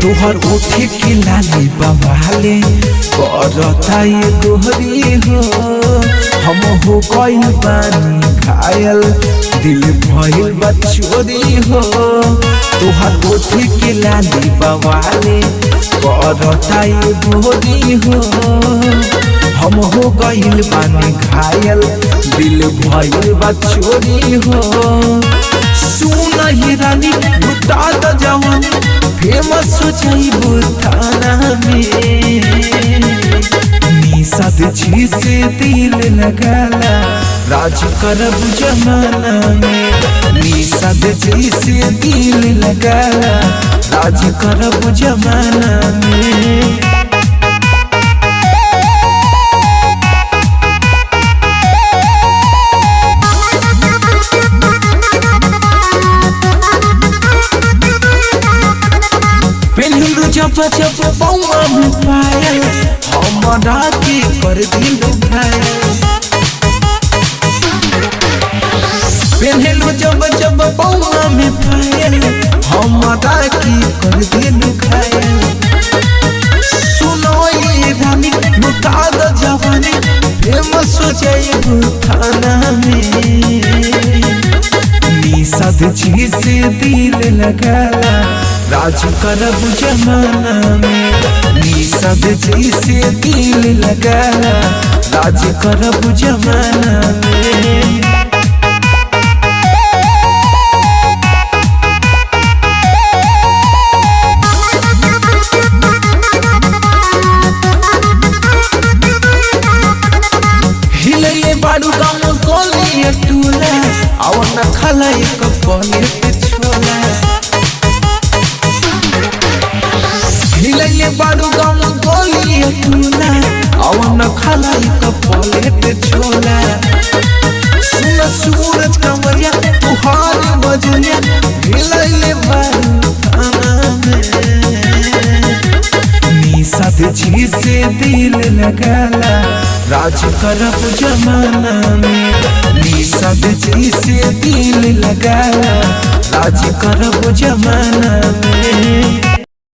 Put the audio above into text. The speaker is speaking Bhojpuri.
तोहर उठे के लाली बवाले करता ये गोहरी हो। हम हो गइल बानी घायल दिल भइल बा चोरी हो। तोहर उठे के लाली बवाले करता ये गोहरी हो। हम हो गइल बानी घायल दिल भइल बा चोरी हो। सुन ही रानी लुटा द जवानी फेमस हो जाइबो थाना में। निषाद जी से दिल लगाला राज करब जमाना में। निषाद जी से दिल लगाला राज करब जमाना में। जब जब पौआ में पायल हमरा के कर दिल घायल। पहनलो जब जब पौआ में पायल हमरा के कर दिल घायल। सुनो ये रानी लुटा द जवानी फेमस हो जाइबो थाना में। निषाद जी से दिल लगाला राज करब जमाना में। निषाद जी से दिल लगाला राज करब जमाना में। हिले बारू गाँव कोलिए टूला आवन खला एक पलेट छोला। हिले बारू गाँव कोलिए टूला आवन खला एक पलेट छोला। सुन सूरज कमरिया तुहार बजरिया हिले बारू थाना में। निषाद जी से दिल लगाला राज करब जमाना में। निषाद जी से दिल लगाला राज करब जमाना में।